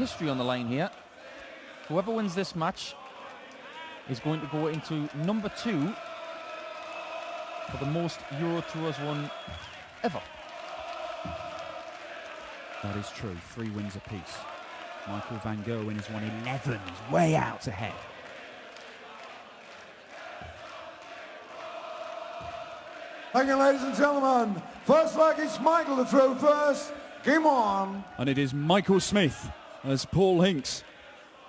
History on the line here. Whoever wins this match is going to go into number 2 for the most Euro Tours won ever. That is true. 3 wins apiece. Michael van Gerwen has won 11. He's way out ahead. Thank you, ladies and gentlemen. First leg, it's Michael to throw first. Game on. And it is Michael Smith as Paul Hinks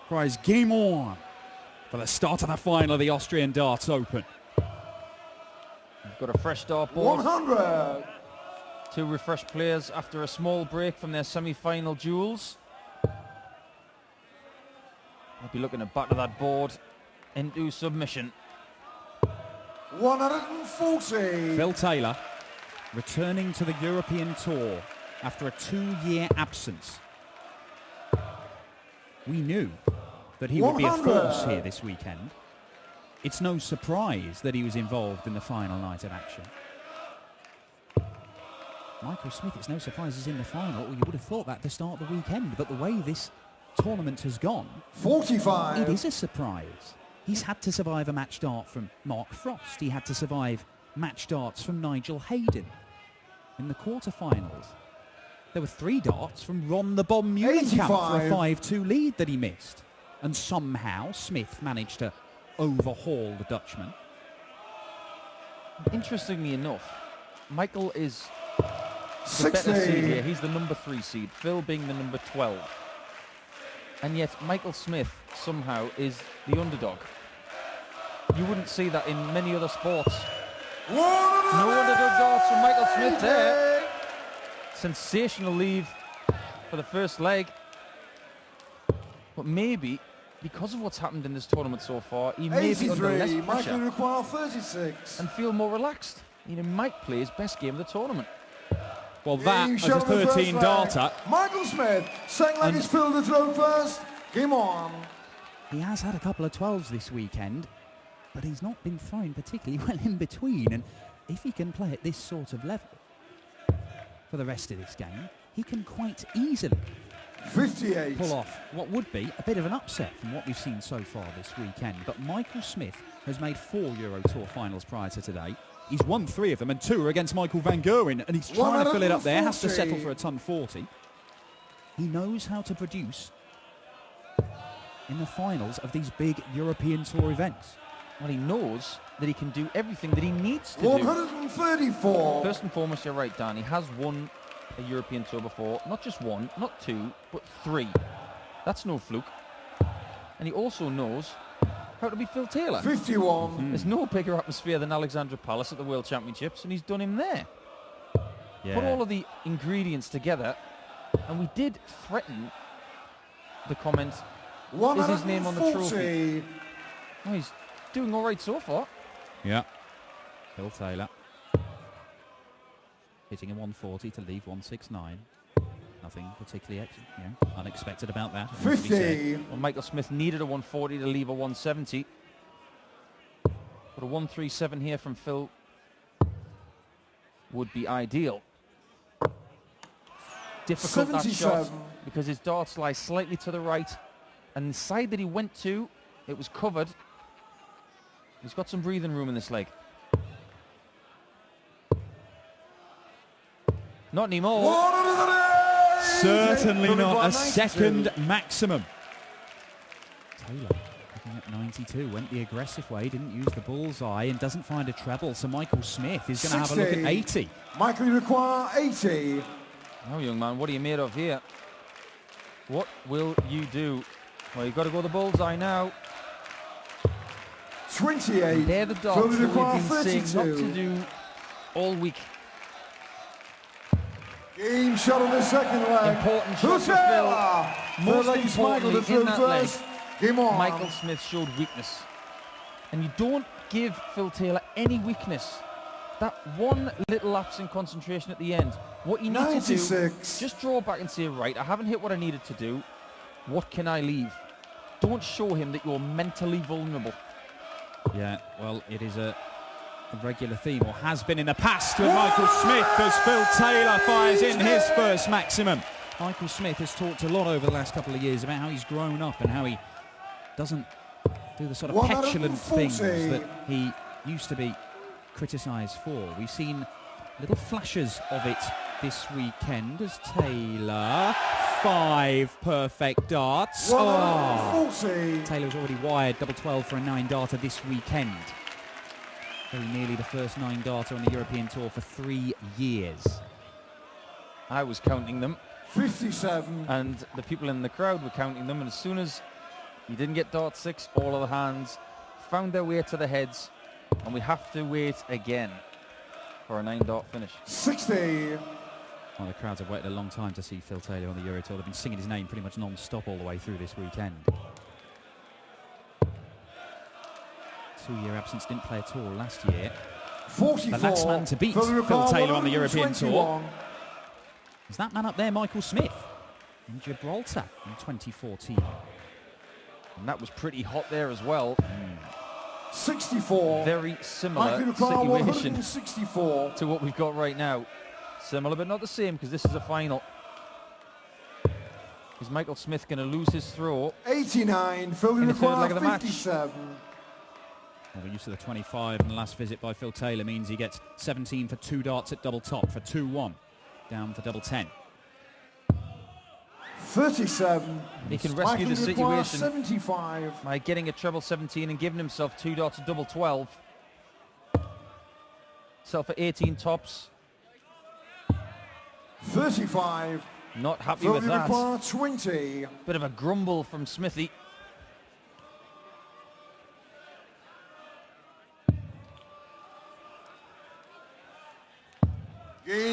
cries game on for the start of the final of the Austrian Darts Open. We've got a fresh start board. 100. 2 refreshed players after a small break from their semi-final duels. We'll be looking to batter that board into submission. 140. Phil Taylor returning to the European Tour after a 2-year absence. We knew that he would be a force here this weekend. It's no surprise that he was involved in the final night of action. Michael Smith, it's no surprise he's in the final. Well, you would have thought that to start the weekend, but the way this tournament has gone, 45. it is a surprise. He's had to survive a match dart from Mark Frost. He had to survive match darts from Nigel Hayden in the quarterfinals. There were 3 darts from Ron the Bomb Muhlenkamp for a 5-2 lead that he missed. And somehow Smith managed to overhaul the Dutchman. Interestingly enough, Michael is the better seed here. He's the number 3 seed, Phil being the number 12. And yet Michael Smith somehow is the underdog. You wouldn't see that in many other sports. No underdog darts from Michael Smith there. Sensational leave for the first leg. But maybe, because of what's happened in this tournament so far, he may be under less pressure require 36. and feel more relaxed. He might play his best game of the tournament. Well, that as a 13 darter. Michael Smith, second leg is Phil to throw first. Game on. He has had a couple of 12s this weekend, but he's not been thrown particularly well in between. And if he can play at this sort of level for the rest of this game, he can quite easily 58. pull off what would be a bit of an upset from what we've seen so far this weekend. But Michael Smith has made 4 Euro Tour finals prior to today. He's won 3 of them, and 2 are against Michael van Gerwen, and he's trying to fill it up there, has to settle for a ton 40. He knows how to produce in the finals of these big European Tour events. Well, he knows that he can do everything that he needs to 134. do. First and foremost, you're right, Dan. He has won a European Tour before. Not just 1, not 2, but 3. That's no fluke. And he also knows how to beat Phil Taylor. 51. There's no bigger atmosphere than Alexandra Palace at the World Championships, and he's done him there. Yeah. Put all of the ingredients together, and we did threaten the comment, is his name on the trophy? Oh, he's doing all right so far. Yeah. Phil Taylor hitting a 140 to leave 169. Nothing particularly unexpected about that. 50. Well, Michael Smith needed a 140 to leave a 170. But a 137 here from Phil would be ideal. Difficult that shot because his darts lie slightly to the right, and the side that he went to, it was covered. He's got some breathing room in this leg. Not anymore. Certainly not a second maximum. Taylor picking up 92, went the aggressive way, didn't use the bullseye, and doesn't find a treble. So Michael Smith is going to have a look at 80. Michael, you require 80. Oh, young man, what are you made of here? What will you do? Well, you've got to go the bullseye now. 28. They're the darts that we've been saying not to do all week. Game shot on the second leg. Important shot for Phil. Most importantly, in that leg, Game on. Michael Smith showed weakness. And you don't give Phil Taylor any weakness. That one little lapse in concentration at the end. What you need 96. to do, just draw back and say, right, I haven't hit what I needed to do. What can I leave? Don't show him that you're mentally vulnerable. Yeah, well, it is a regular theme, or has been in the past, with Michael Smith, as Phil Taylor fires in his first maximum. Michael Smith has talked a lot over the last couple of years about how he's grown up and how he doesn't do the sort of petulant things that he used to be criticised for. We've seen little flashes of it this weekend as Taylor, 5 perfect darts. Taylor's already wired double 12 for a 9-darter this weekend. Very nearly the first 9-darter on the European Tour for 3 years. I was counting them. 57. And the people in the crowd were counting them, and as soon as he didn't get dart 6, all of the hands found their way to the heads, and we have to wait again for a 9-dart finish. 60. Well, the crowds have waited a long time to see Phil Taylor on the Euro Tour. They've been singing his name pretty much non-stop all the way through this weekend. 2-year absence, didn't play at all last year. 44. The last man to beat Phil Taylor on the European Tour is that man up there, Michael Smith, in Gibraltar in 2014. And that was pretty hot there as well. 64. Very similar situation 164 to what we've got right now. Similar but not the same, because this is a final. Is Michael Smith going to lose his throw? 89. Phil in the third leg of the match. 57. Well, the use of the 25 in the last visit by Phil Taylor means he gets 17 for 2 darts at double top for 2-1. Down for double 10. 37. He can rescue the situation 75. by getting a treble 17 and giving himself 2 darts at double 12. Self for 18 tops. 35. Not happy with that. 20. Bit of a grumble from Smithy.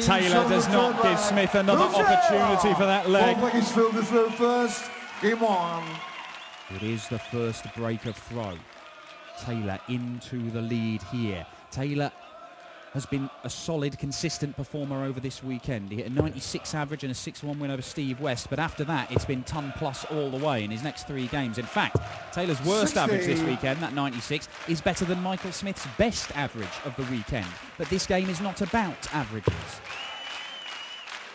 Taylor does not give Smith another opportunity for that leg. One leg is Phil to throw first. Game on. It is the first break of throw. Taylor into the lead here. Taylor has been a solid, consistent performer over this weekend. He hit a 96 average and a 6-1 win over Steve West, but after that it's been ton plus all the way in his next 3 games. In fact, Taylor's worst 60. average this weekend, that 96, is better than Michael Smith's best average of the weekend. But this game is not about averages.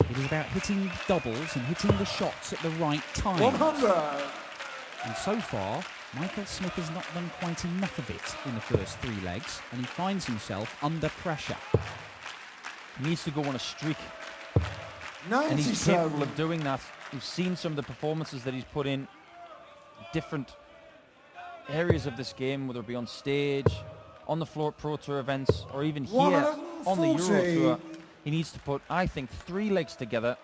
It is about hitting doubles and hitting the shots at the right time. 100. And so far, Michael Smith has not done quite enough of it in the first 3 legs, and he finds himself under pressure. He needs to go on a streak, 97. and he's capable of doing that. We've seen some of the performances that he's put in different areas of this game, whether it be on stage, on the floor at Pro Tour events, or even here on the Euro Tour. He needs to put, I think, 3 legs together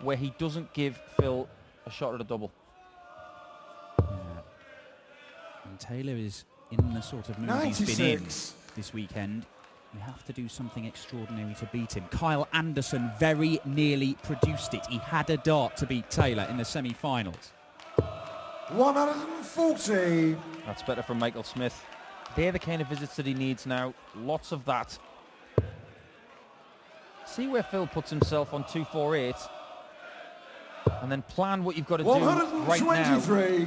where he doesn't give Phil a shot at a double. And Taylor is in the sort of mood he's been in this weekend. You have to do something extraordinary to beat him. Kyle Anderson very nearly produced it. He had a dart to beat Taylor in the semi-finals. 140. That's better from Michael Smith. They're the kind of visits that he needs now. Lots of that. See where Phil puts himself on 248. And then plan what you've got to do right now,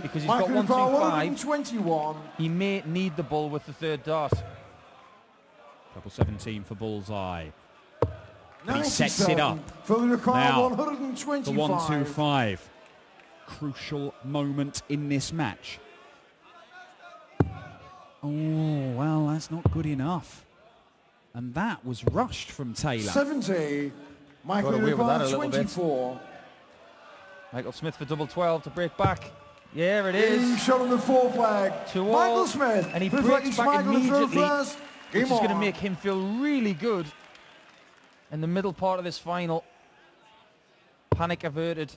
because he's got 125. He may need the bull with the 3rd dart. Double 17 for bullseye. But he sets it up. Now, the 125. Crucial moment in this match. Oh, well, that's not good enough. And that was rushed from Taylor. 70. Michael Got away with that a little 24. bit. Michael Smith for double 12 to break back. Yeah, it is. He shot on the 4th leg. 2-all. Michael Smith. And he breaks back immediately, which is going to on. make him feel really good in the middle part of this final. Panic averted.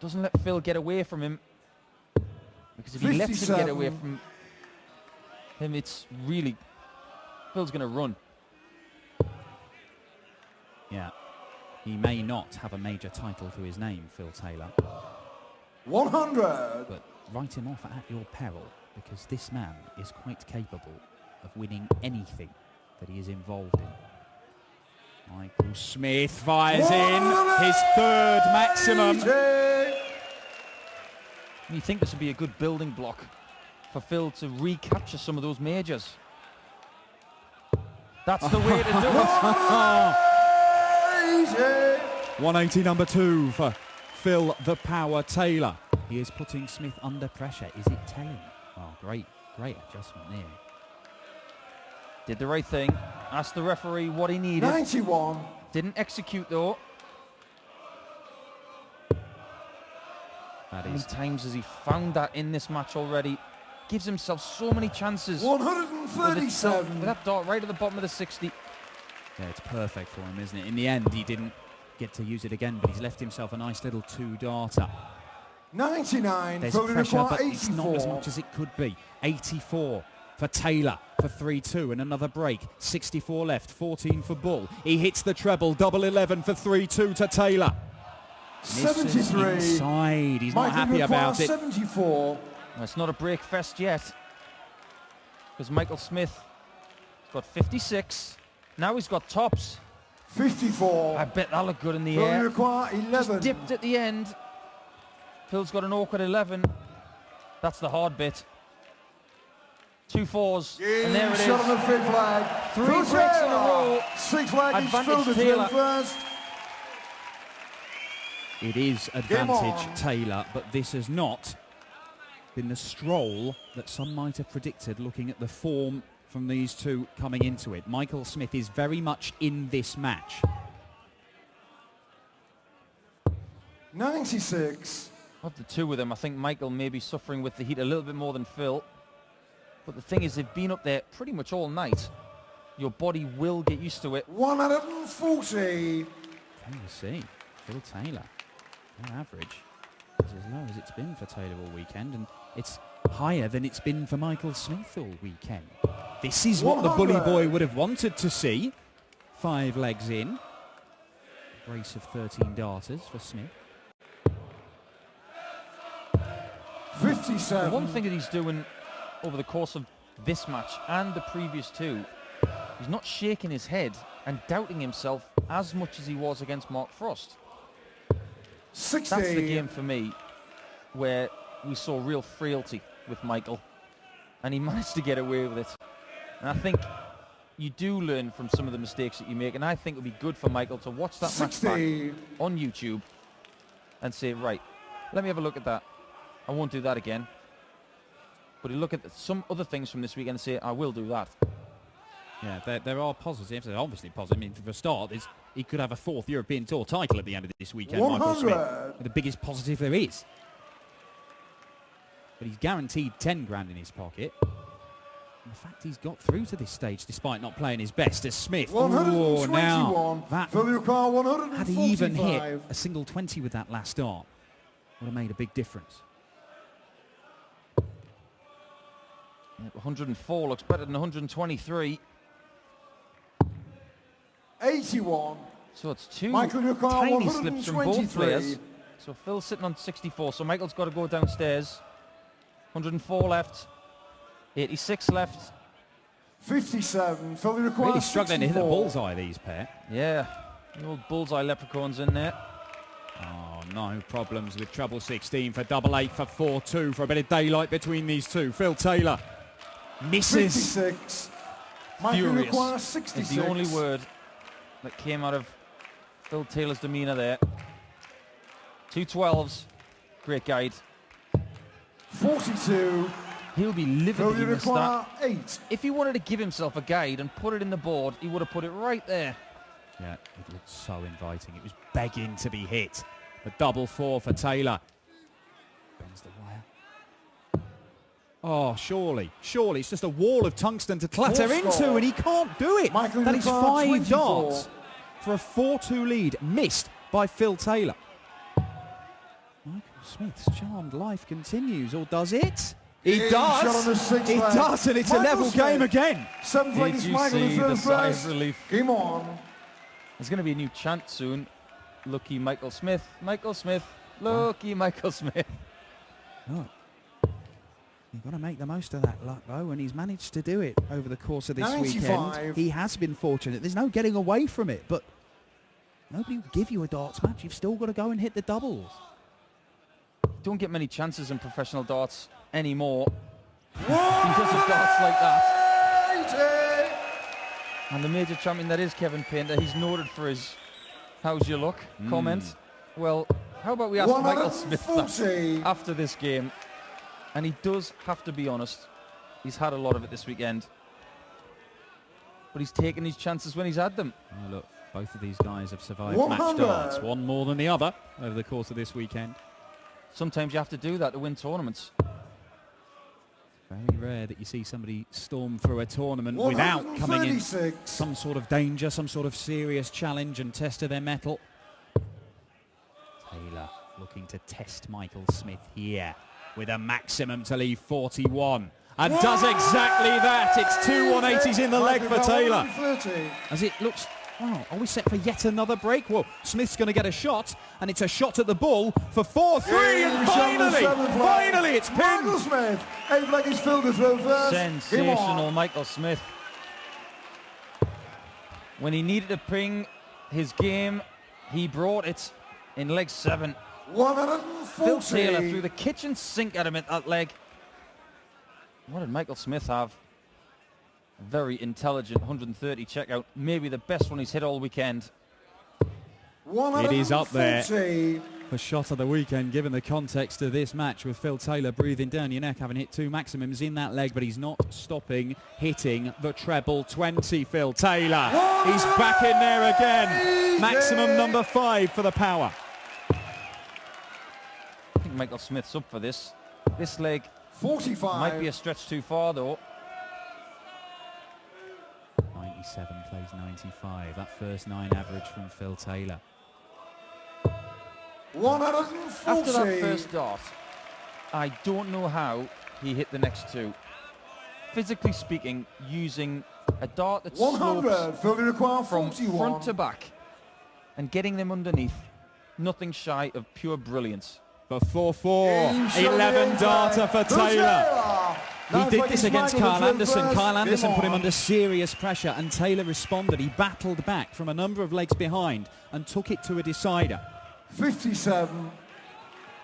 Doesn't let Phil get away from him. Because if he lets him get away from him, it's really... Phil's going to run. Yeah. He may not have a major title to his name, Phil Taylor. 100. But write him off at your peril, because this man is quite capable of winning anything that he is involved in. Michael Smith fires in his 3rd maximum. You think this would be a good building block for Phil to recapture some of those majors. That's the way to do it. 180 number 2 for Phil the Power Taylor. He is putting Smith under pressure. Is it telling? Oh, great adjustment there. Did the right thing. Asked the referee what he needed. 91. Didn't execute though. How many times has he found that in this match already? Gives himself so many chances. 137. With that dart right at the bottom of the 60. Yeah, it's perfect for him, isn't it? In the end, he didn't get to use it again, but he's left himself a nice little two-darter. 99. There's Phil pressure, but 84. it's not as much as it could be. 84 for Taylor for 3-2 and another break. 64 left, 14 for Bull. He hits the treble, double 11 for 3-2 to Taylor. 73. Inside. He's not happy about it. 74. Well, it's not a break fest yet, because Michael Smith has got 56. Now he's got tops. 54. I bet that'll look good in the Phil air. require 11. Just dipped at the end. Phil's got an awkward 11. That's the hard bit. 2 4s, and there it Shot on the is. fifth flag. 3 Phil breaks in a Taylor. row. Sixth flag is Phil Advantage to Taylor. first. It is advantage Taylor, but this has not been the stroll that some might have predicted looking at the form from these two coming into it. Michael Smith is very much in this match. 96. Of the two of them, I think Michael may be suffering with the heat a little bit more than Phil. But the thing is, they've been up there pretty much all night. Your body will get used to it. 140. Can you see? Phil Taylor, on average, is as low as it's been for Taylor all weekend, and it's higher than it's been for Michael Smith all weekend. This is what the bully boy would have wanted to see. 5 legs in. A brace of 13 darters for Smith. 57. The one thing that he's doing over the course of this match and the previous two, he's not shaking his head and doubting himself as much as he was against Mark Frost. 60. That's the game for me where we saw real frailty with Michael, and he managed to get away with it. And I think you do learn from some of the mistakes that you make, and I think it would be good for Michael to watch that 60. match back on YouTube and say, right, let me have a look at that. I won't do that again. But he'll look at some other things from this weekend and say, I will do that. Yeah, there are positives. They're obviously positive. I mean, for a start, he could have a 4th European Tour title at the end of this weekend, 100. Michael Smith. The biggest positive there is. But he's guaranteed 10 grand in his pocket. And the fact he's got through to this stage despite not playing his best as Smith. 121. Now that Phil Taylor, 145. had he even hit a single 20 with that last start, would have made a big difference. 104 looks better than 123. 81. So it's 2 Michael Taylor, tiny slips from both 123. players. So Phil's sitting on 64, so Michael's got to go downstairs. 104 left. 86 left. 57. Phil Really requires struggling to hit the 64. bullseye, these pair. Yeah, the old bullseye leprechauns in there. Oh, no problems with treble 16 for double 8 for 4-2 for a bit of daylight between these two. Phil Taylor misses. 56. Michael Furious requires is 66. the only word that came out of Phil Taylor's demeanour there. 2 12s, great guide. 42. He'll be Phil livid in the start. require 8. If he wanted to give himself a guide and put it in the board, he would have put it right there. Yeah, it looked so inviting. It was begging to be hit. A double 4 for Taylor. Bends the wire. Oh, surely. It's just a wall of tungsten to clatter Four into, score. and he can't do it. Michael That is Ricard, 5 24. darts for a 4-2 lead, missed by Phil Taylor. Michael Smith's charmed life continues, or does it? He Shot on the does. sixth It flag. does, and it's a Michael level Smith. game again. 7th flag Did is you Michael see in the sigh of first. relief? Game on. There's going to be a new chant soon. Lucky Michael Smith, Michael Smith, lucky Michael Smith. Look, you've got to make the most of that luck, though, and he's managed to do it over the course of this 95. weekend. He has been fortunate. There's no getting away from it, but nobody will give you a darts match. You've still got to go and hit the doubles. Don't get many chances in professional darts anymore because of darts like that. 80. And the major champion that is Kevin Painter, he's noted for his "how's your luck" comment. Well, How about we ask Michael Smith that 140. after this game? And he does have to be honest. He's had a lot of it this weekend. But he's taken his chances when he's had them. Oh, look, both of these guys have survived 100. match darts, one more than the other over the course of this weekend. Sometimes you have to do that to win tournaments. Very rare that you see somebody storm through a tournament without coming in 136. some sort of danger, some sort of serious challenge and test of their mettle. Taylor looking to test Michael Smith here with a maximum to leave 41. And does exactly that. It's two 180s in the leg for Taylor. 130. As it looks, wow, are we set for yet another break? Well, Smith's going to get a shot, and it's a shot at the bull for 4-3, and finally it's Michael pinned. Smith, 8 leg is filled to throw first. Sensational Michael Smith. When he needed to bring his game, he brought it in leg 7. 140. Phil Taylor threw the kitchen sink at him at that leg. What did Michael Smith have? A very intelligent 130 checkout. Maybe the best one he's hit all weekend. It is up there for shot of the weekend, given the context of this match, with Phil Taylor breathing down your neck, having hit 2 maximums in that leg, but he's not stopping hitting the treble 20. Phil Taylor, he's back in there again. Maximum number 5 for the power. I think Michael Smith's up for this. This leg 45. might be a stretch too far though. 97 plays 95. That first 9 average from Phil Taylor. 140. After that first dart, I don't know how he hit the next 2. Physically speaking, using a dart that 100. slopes Phil require from 41. front to back and getting them underneath, nothing shy of pure brilliance. For 4-4, 11 darter for Taylor. He did this against Kyle Anderson. Kyle Anderson put him under serious pressure, and Taylor responded. He battled back from a number of legs behind and took it to a decider. 57.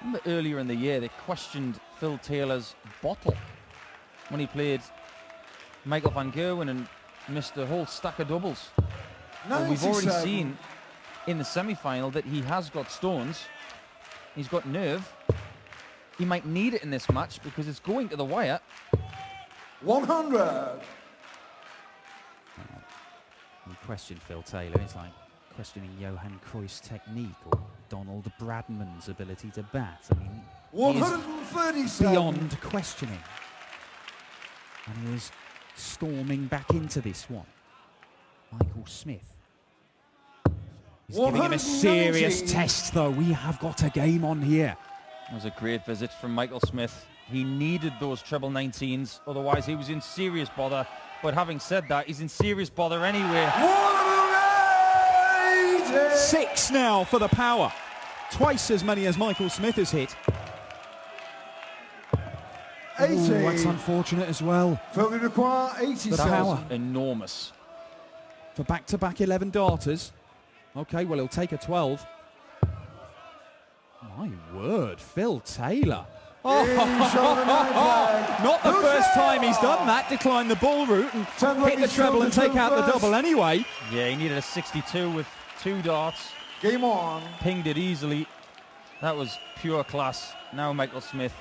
Remember earlier in the year they questioned Phil Taylor's bottle when he played Michael van Gerwen and missed a whole stack of doubles. And we've already seen in the semi-final that he has got stones. He's got nerve. He might need it in this match because it's going to the wire. 100. You question Phil Taylor, it's like questioning Johan Cruyff's technique or Donald Bradman's ability to bat. I mean, he is 137. beyond questioning. And he is storming back into this one. Michael Smith. He's giving him a serious 190. test, though. We have got a game on here. It was a great visit from Michael Smith. He needed those treble 19s, otherwise he was in serious bother. But having said that, he's in serious bother anyway. 180. 6 now for the power. Twice as many as Michael Smith has hit. 80. Ooh, that's unfortunate as well. Phil require 87. The power. Enormous. For back-to-back 11 darters. Okay, well, he'll take a 12. My word, Phil Taylor. Oh, not the first time he's done that. Decline the ball route and hit the treble and take out the double anyway. Yeah, he needed a 62 with 2 darts. Game on. Pinged it easily. That was pure class. Now Michael Smith.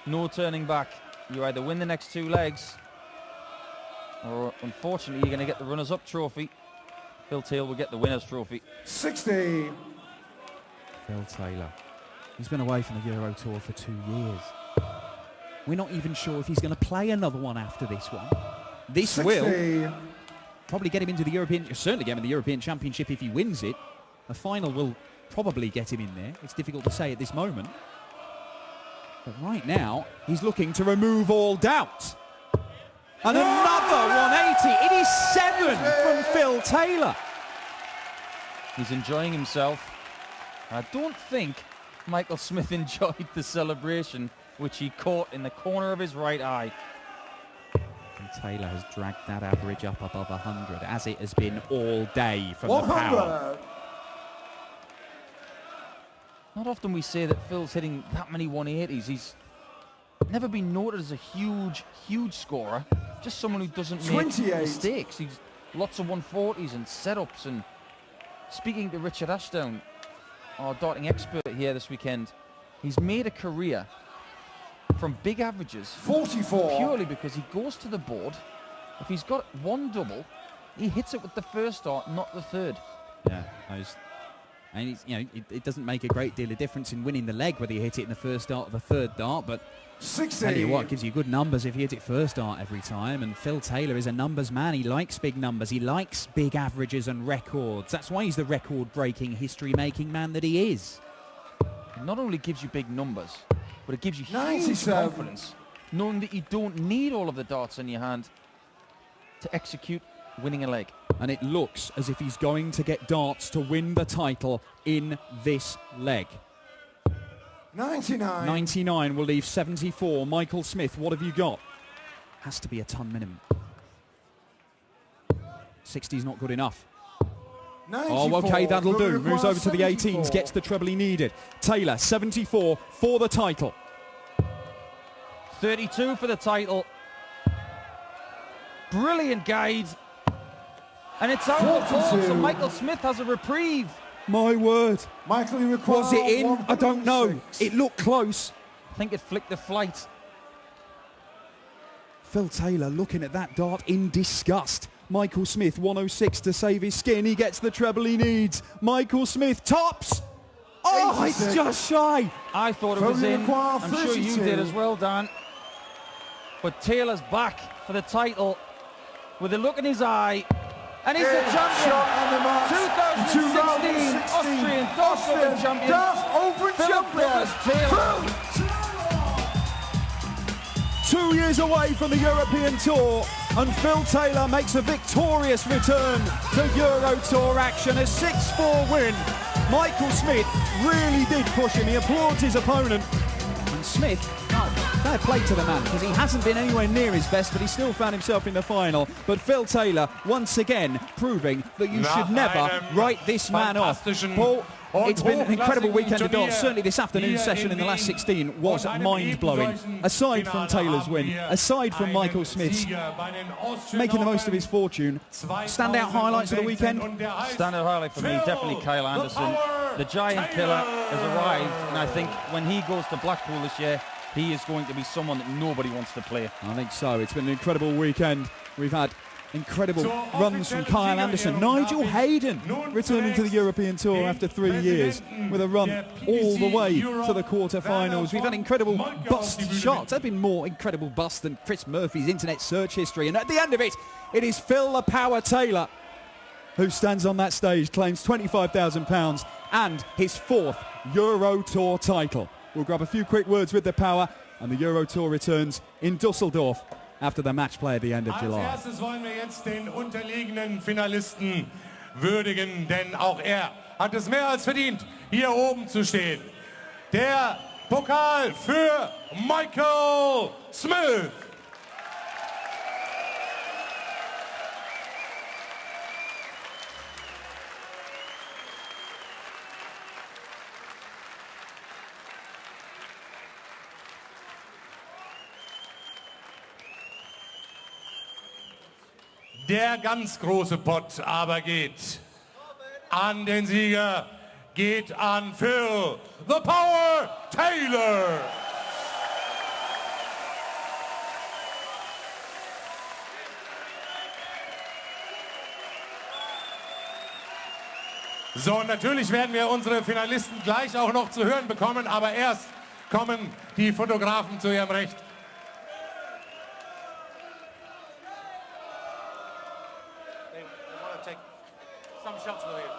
No turning back. You either win the next 2 legs or unfortunately you're going to get the runners-up trophy. Phil Taylor will get the winner's trophy. 60. Phil Taylor. He's been away from the Euro Tour for 2 years. We're not even sure if he's going to play another one after this one. This 60. will probably get him into the European, certainly get him in the European Championship if he wins it. A final will probably get him in there. It's difficult to say at this moment. But right now, he's looking to remove all doubt. And another 180. It is 7 from Phil Taylor. He's enjoying himself. I don't think Michael Smith enjoyed the celebration, which he caught in the corner of his right eye. And Taylor has dragged that average up above 100, as it has been all day from 100. the power. Not often we say that Phil's hitting that many 180s. He's never been noted as a huge scorer. Just someone who doesn't make 28. mistakes. He's lots of 140s and setups. And speaking to Richard Ashdown, our darting expert here this weekend, he's made a career from big averages 44. purely because he goes to the board. If he's got one double, he hits it with the first dart, not the third. Yeah, and he's, it doesn't make a great deal of difference in winning the leg whether you hit it in the first dart or the third dart, but 60. tell you what, it gives you good numbers if you hit it first dart every time. And Phil Taylor is a numbers man. He likes big numbers. He likes big averages and records. That's why he's the record-breaking, history-making man that he is. It not only gives you big numbers, but it gives you huge 97. confidence, knowing that you don't need all of the darts in your hand to execute winning a leg. And it looks as if he's going to get darts to win the title in this leg. 99. 99 will leave 74. Michael Smith, what have you got? Has to be a ton minimum. 60's not good enough. 94. Oh, okay, that'll Will do. Moves require over to the 18s, 74. gets the treble he needed. Taylor, 74 for the title. 32 for the title. Brilliant guide. And it's out of the ball, 42. so Michael Smith has a reprieve. My word. Michael, you require Was it in? I don't know. 106. It looked close. I think it flicked the flight. Phil Taylor looking at that dart in disgust. Michael Smith, 106 to save his skin. He gets the treble he needs. Michael Smith tops. Oh, 86. it's just shy. I thought it Phil, was you in. require I'm sure you 32. did as well, Dan. But Taylor's back for the title with a look in his eye. And he's the champion. Shot on the mark. 2016 Austrian Darts Open champion. Darts Open Philip champion. Douglas Taylor. Phil 2 years away from the European Tour, and Phil Taylor makes a victorious return to Euro Tour action. A 6-4 win. Michael Smith really did push him. He applauds his opponent. And Smith, fair play to the man, because he hasn't been anywhere near his best, but he still found himself in the final. But Phil Taylor, once again, proving that you should never write this man off. Paul, it's been an incredible weekend of darts. Certainly this afternoon's session in the last 16 was mind-blowing. Aside from Taylor's win, aside from Michael Smith's making the most of his fortune, standout highlights of the weekend? Standout highlight for me, definitely Kyle Anderson. The giant killer has arrived, and I think when he goes to Blackpool this year, he is going to be someone that nobody wants to play. I think so. It's been an incredible weekend. We've had incredible runs from Kyle Anderson. Nigel Hayden returning to the European Tour after 3 years with a run all the way to the quarter-finals. We've had incredible bust shots. There have been more incredible busts than Chris Murphy's internet search history. And at the end of it, it is Phil the Power Taylor who stands on that stage, claims £25,000 and his 4th Euro Tour title. We'll grab a few quick words with the Power, and the Euro Tour returns in Dusseldorf after the match play at the end of July. Als erstes wollen wir jetzt den unterlegenen Finalisten würdigen, denn auch er hat es mehr als verdient, hier oben zu stehen. Der Pokal für Michael Smith. Der ganz große Pott aber geht an den Sieger, geht an Phil the Power Taylor. So, natürlich werden wir unsere Finalisten gleich auch noch zu hören bekommen, aber erst kommen die Fotografen zu ihrem Recht. Some shots with you.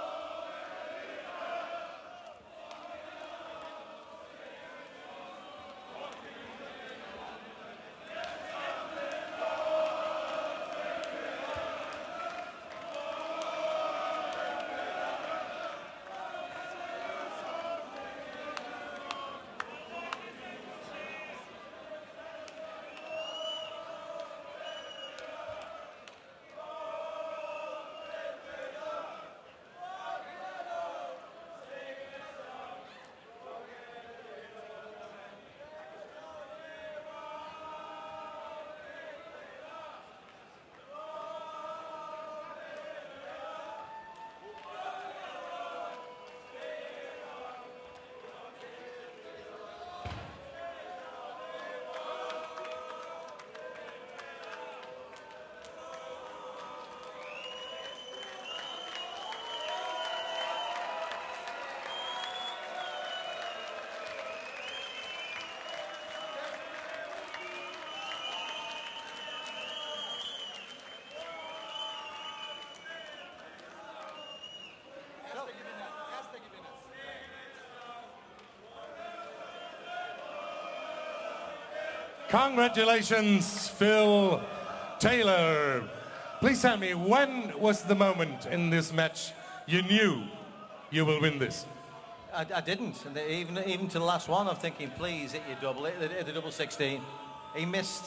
Congratulations, Phil Taylor. Please tell me, when was the moment in this match you knew you will win this? I didn't, and even to the last one, I'm thinking, please hit your double, hit the double 16. He missed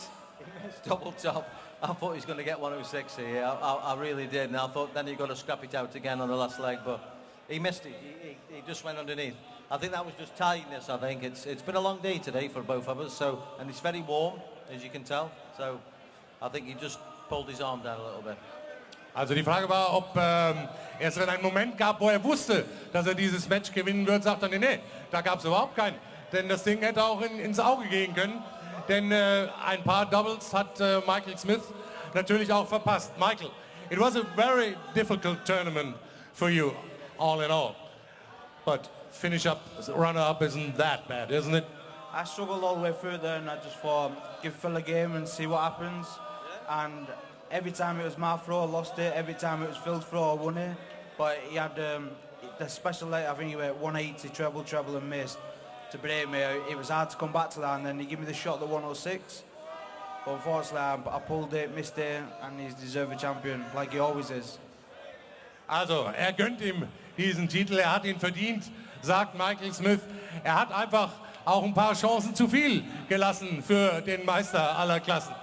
double top. I thought he was going to get 106 here. I really did, and I thought then he got to scrap it out again on the last leg, but he missed it. He just went underneath. I think that was just tidiness. I think it's been a long day today for both of us, so, and it's very warm, as you can tell. So I think he just pulled his arm down a little bit. Also die Frage war, ob es dann einen Moment gab, wo er wusste, dass er dieses Match gewinnen wird. Sagt er, nee, da gab es überhaupt keinen. Denn das Ding hätte auch ins Auge gehen können. Denn ein paar Doubles hat Michael Smith natürlich auch verpasst. Michael, it was a very difficult tournament for you, all in all. But finish up, runner-up isn't that bad, isn't it? I struggled all the way through there, and I just thought, give Phil a game and see what happens. And every time it was my throw, I lost it. Every time it was Phil's throw, I won it. But he had the special leg, I think he went 180, treble, and missed to break me. It was hard to come back to that, and then he gave me the shot at 106. But unfortunately, I pulled it, missed it, and he's deserved a champion, like he always is. Also, gönnt ihm diesen Titel, hat ihn verdient, sagt Michael Smith. Hat einfach auch ein paar Chancen zu viel gelassen für den Meister aller Klassen.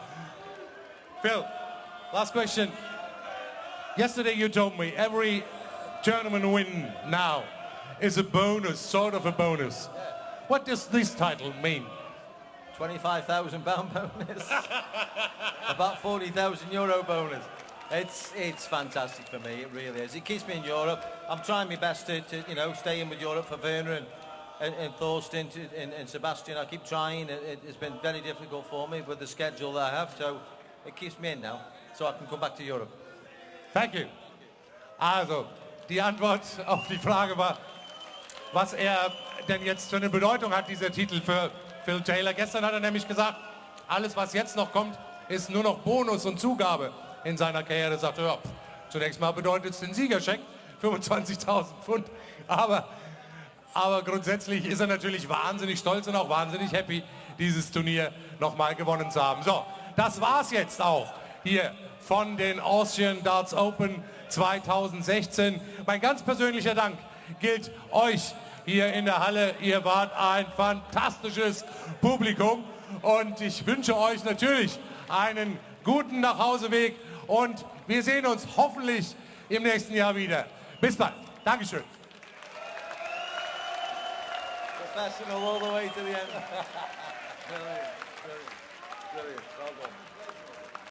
Phil, last question. Yesterday you told me every tournament win now is a bonus, sort of a bonus. What does this title mean? £25,000 bonus. About €40,000 bonus. It's fantastic for me, it really is. It keeps me in Europe. I'm trying my best to stay in with Europe for Werner and Thorsten and Sebastian. I keep trying. It's been very difficult for me with the schedule that I have, so it keeps me in now, so I can come back to Europe. Thank you. Also, die Antwort auf die Frage war, was denn jetzt für eine Bedeutung hat, dieser Titel für Phil Taylor. Gestern hat er nämlich gesagt, alles, was jetzt noch kommt, ist nur noch Bonus und Zugabe in seiner Karriere. Er sagte, ja, zunächst mal bedeutet es den Siegerscheck, 25.000 Pfund. Aber grundsätzlich ist er natürlich wahnsinnig stolz und auch wahnsinnig happy, dieses Turnier nochmal gewonnen zu haben. So, das war's jetzt auch hier von den Austrian Darts Open 2016. Mein ganz persönlicher Dank gilt euch hier in der Halle. Ihr wart ein fantastisches Publikum und ich wünsche euch natürlich einen guten Nachhauseweg und wir sehen uns hoffentlich im nächsten Jahr wieder. Bis bald. Dankeschön. Professional all the way to the end. Brilliant. Well done.